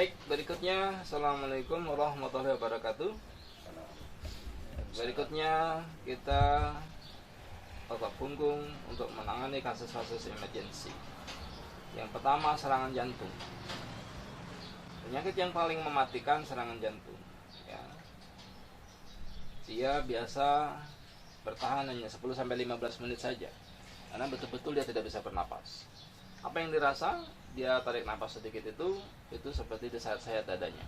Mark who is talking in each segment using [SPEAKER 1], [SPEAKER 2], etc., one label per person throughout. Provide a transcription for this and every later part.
[SPEAKER 1] Baik, berikutnya Assalamualaikum warahmatullahi wabarakatuh. Berikutnya kita otot punggung untuk menangani kasus-kasus emergensi. Yang pertama, serangan jantung. Penyakit yang paling mematikan serangan jantung ya. Dia biasa bertahan hanya 10-15 menit saja, karena betul-betul dia tidak bisa bernapas. Apa yang dirasa? Dia tarik napas sedikit itu seperti disayat-sayat dadanya.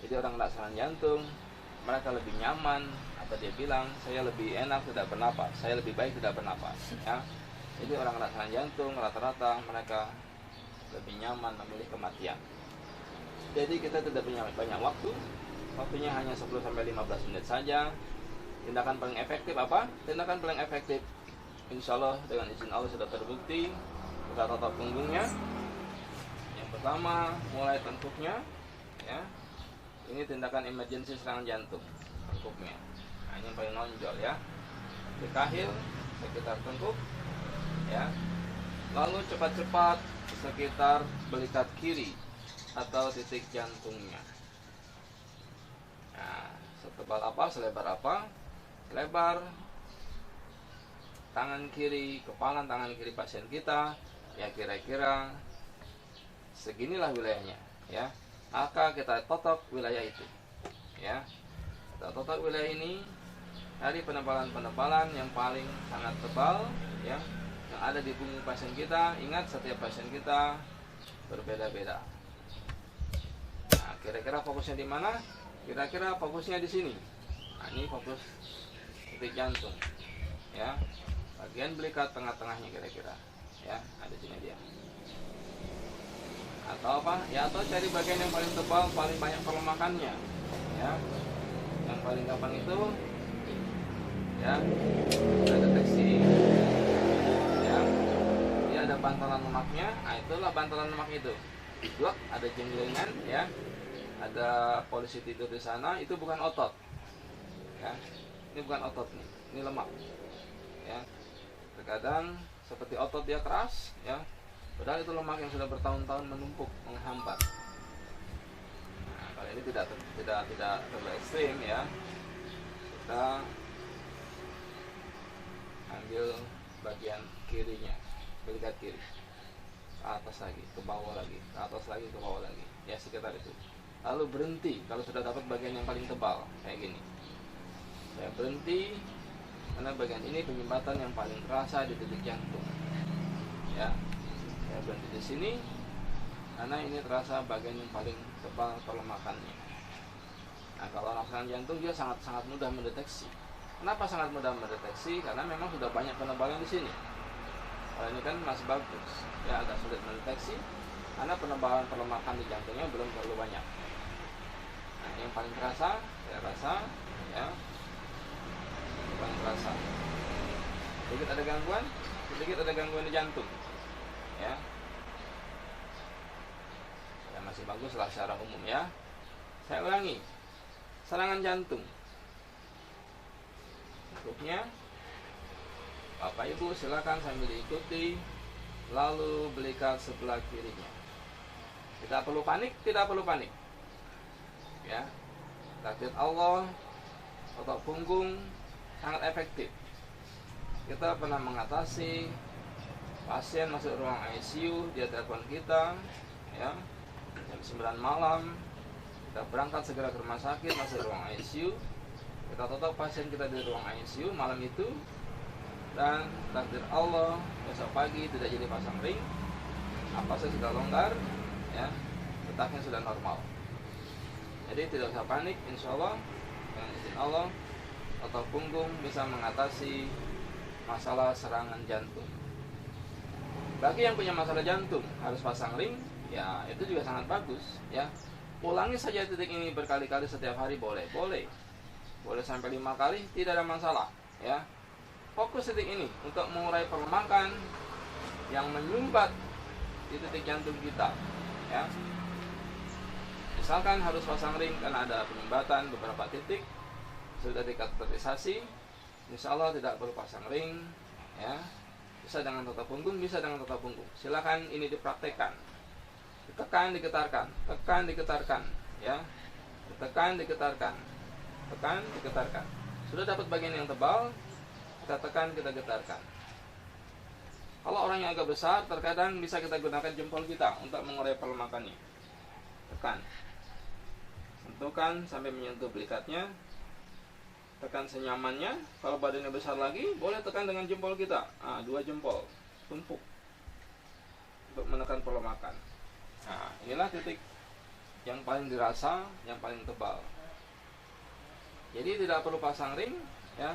[SPEAKER 1] Jadi orang kena serangan jantung, mereka lebih nyaman, atau dia bilang saya lebih enak tidak bernapas, saya lebih baik tidak bernapas ya. Jadi orang kena serangan jantung rata-rata mereka lebih nyaman memilih kematian. Jadi kita tidak punya banyak waktu, waktunya hanya 10-15 menit saja. Tindakan paling efektif apa? Tindakan paling efektif insya Allah dengan izin Allah sudah terbukti. Kita totok punggungnya. Yang pertama, mulai tengkuknya ya. Ini tindakan emergensi serangan jantung, tengkuknya. Nah, ini yang paling nonjol ya. Dikahil sekitar tengkuk ya. Lalu cepat-cepat sekitar belikat kiri atau titik jantungnya. Nah, setebal apa, selebar apa? Lebar tangan kiri, kepalan tangan kiri pasien kita ya kira-kira seginilah wilayahnya ya. Maka kita totok wilayah itu ya. Kita totok wilayah ini dari penebalan-penebalan yang paling sangat tebal ya, yang ada di punggung pasien kita. Ingat, setiap pasien kita berbeda-beda. Nah, kira-kira fokusnya di mana? Kira-kira fokusnya di sini. Nah, ini fokus titik jantung ya. Bagian belikat tengah-tengahnya kira-kira ya, ada di sini dia. Atau apa? Ya, atau cari bagian yang paling tebal, paling banyak pelemakannya ya. Yang paling gampang itu ya, kita deteksi ya. Dia ada bantalan lemaknya. Nah, itulah bantalan lemak itu. Blok, ada jenggelingan ya. Ada polisi tidur di sana, itu bukan otot. Ya. Ini bukan otot nih, ini lemak. Ya. Terkadang seperti otot dia keras ya. Padahal itu lemak yang sudah bertahun-tahun menumpuk, menghambat. Nah, kalau ini tidak terlalu ekstrim ya. Kita ambil bagian kirinya, belikat kiri, ke atas lagi, ke bawah lagi, ke atas lagi, ke bawah lagi, ya sekitar itu. Lalu berhenti kalau sudah dapat bagian yang paling tebal kayak gini. Saya berhenti karena bagian ini penyumbatan yang paling terasa di titik jantung. Ya, saya berhenti di sini karena ini terasa bagian yang paling tebal pelemakannya. Nah, kalau orang serangan jantung dia sangat mudah mendeteksi. Kenapa sangat mudah mendeteksi? Karena memang sudah banyak penebalan di sini. Kalau ini kan masih bagus, ya agak sulit mendeteksi karena penebalan pelemakan di jantungnya belum terlalu banyak. Nah, ini yang paling terasa, saya rasa, ya, paling terasa. Sedikit ada gangguan di jantung, ya. Ya masih bagus lah secara umum ya. Saya ulangi, serangan jantung. Berikutnya, Bapak Ibu silakan sambil diikuti. Lalu belikat sebelah kirinya. Tidak perlu panik, ya. Takdir Allah, otot punggung sangat efektif. Kita pernah mengatasi pasien masuk ruang ICU, dia telepon kita, ya, jam 9 malam. Kita berangkat segera ke rumah sakit, masuk ruang ICU. Kita totok pasien kita di ruang ICU malam itu. Dan takdir Allah besok pagi tidak jadi pasang ring, napasnya sudah longgar ya, detaknya sudah normal. Jadi tidak usah panik, insya Allah dengan izin Allah otot punggung bisa mengatasi masalah serangan jantung. Bagi yang punya masalah jantung harus pasang ring, ya itu juga sangat bagus ya. Ulangi saja titik ini berkali-kali setiap hari, boleh sampai 5 kali, tidak ada masalah ya. Fokus titik ini untuk mengurai pelemakan yang menyumbat di titik jantung kita ya. Misalkan harus pasang ring karena ada penyumbatan beberapa titik sudah dikateterisasi, insya Allah tidak perlu pasang ring ya. Bisa dengan totok punggung, bisa dengan totok punggung. Silakan ini dipraktekkan Tekan, digetarkan, tekan, digetarkan, ya. Tekan, digetarkan, tekan, digetarkan. Sudah dapat bagian yang tebal, kita tekan, kita getarkan. Kalau orang yang agak besar, terkadang bisa kita gunakan jempol kita untuk mengurai pelemakannya. Tekan, sentuhkan sampai menyentuh belikatnya. Tekan senyamannya. Kalau badannya besar lagi, boleh tekan dengan jempol kita. 2 jempol, tumpuk untuk menekan pelemakan. Nah, inilah titik yang paling dirasa, yang paling tebal. Jadi tidak perlu pasang ring, ya.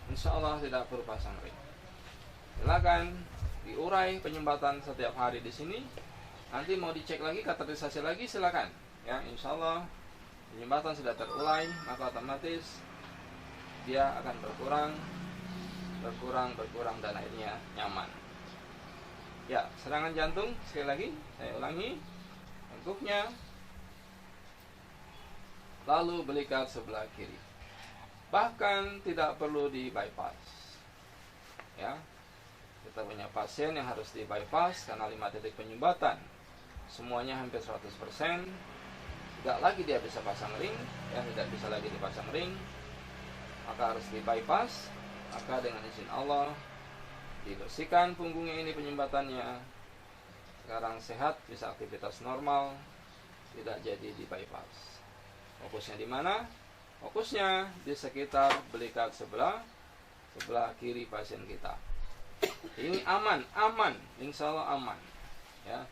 [SPEAKER 1] Insya Allah tidak perlu pasang ring. Silakan diurai penyumbatan setiap hari di sini. Nanti mau dicek lagi, kateterisasi lagi, silakan. Ya, insya Allah penyumbatan sudah terurai, maka otomatis dia akan berkurang dan akhirnya nyaman. Ya, serangan jantung sekali lagi saya ulangi, tengkuknya, lalu belikat sebelah kiri. Bahkan tidak perlu di bypass. Ya, kita punya pasien yang harus di bypass karena 5 titik penyumbatan, semuanya hampir 100%. Tidak lagi dia bisa pasang ring, ya, tidak bisa lagi dipasang ring, maka harus di bypass. Maka dengan izin Allah dibersihkan punggungnya ini penyumbatannya. Sekarang sehat, bisa aktivitas normal, tidak jadi di bypass. Fokusnya di mana? Fokusnya di sekitar belikat sebelah kiri pasien kita. Ini aman, insya Allah aman. Ya,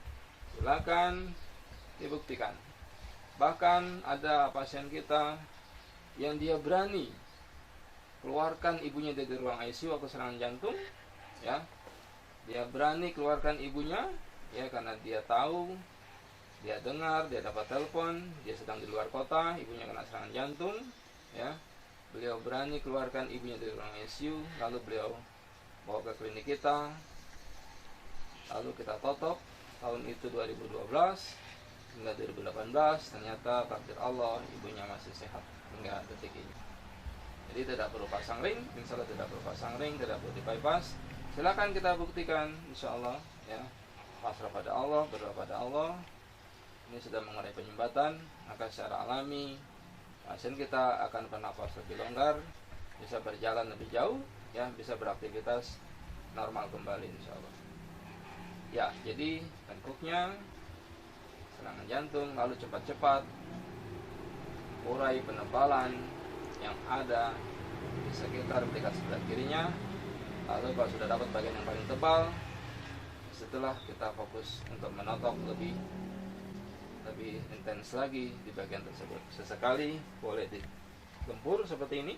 [SPEAKER 1] silakan dibuktikan. Bahkan ada pasien kita yang dia berani keluarkan ibunya dari ruang ICU waktu serangan jantung, ya. Dia berani keluarkan ibunya, ya, karena dia tahu, dia dengar, dia dapat telepon, dia sedang di luar kota, ibunya kena serangan jantung, ya. Beliau berani keluarkan ibunya dari ruang ICU, lalu beliau bawa ke klinik kita, lalu kita totok tahun itu 2012 hingga 2018. Ternyata takdir Allah, ibunya masih sehat hingga detik ini. Jadi tidak perlu pasang ring, insya Allah tidak perlu pasang ring, tidak perlu di bypass. Silakan kita buktikan, insya Allah, ya. Pasrah pada Allah, berdoa pada Allah. Ini sudah mengurai penyumbatan, maka secara alami pasien kita akan bernapas lebih longgar, bisa berjalan lebih jauh, ya, bisa beraktivitas normal kembali, insya Allah. Ya, jadi tengkuknya, serangan jantung, lalu cepat-cepat urai penebalan yang ada di sekitar belikat sebelah kirinya. Lalu kalau sudah dapat bagian yang paling tebal, setelah kita fokus untuk menotok lebih intens lagi di bagian tersebut. Sesekali boleh digempur seperti ini,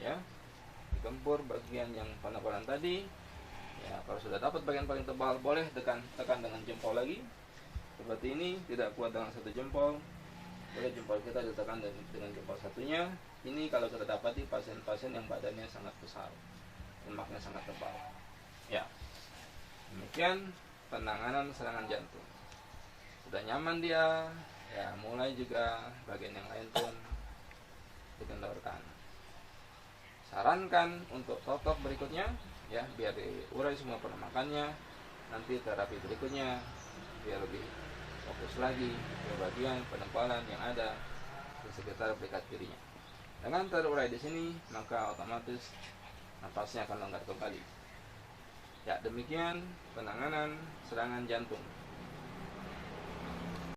[SPEAKER 1] ya, digempur bagian yang penebalan tadi. Ya, kalau sudah dapat bagian paling tebal, boleh tekan dengan jempol lagi seperti ini. Tidak kuat dengan satu jempol, boleh jempol kita ditekan dengan jempol satunya. Ini kalau kita dapati pasien-pasien yang badannya sangat besar, lemaknya sangat tebal. Ya, demikian penanganan serangan jantung. Sudah nyaman dia, ya, mulai juga bagian yang lain pun dikendorkan. Sarankan untuk totok berikutnya, ya, biar diurai semua penemakannya. Nanti terapi berikutnya biar lebih fokus lagi ke bagian penebalan yang ada di sekitar belikat kirinya. Dengan terurai di sini, maka otomatis napasnya akan longgar kembali. Ya, demikian penanganan serangan jantung.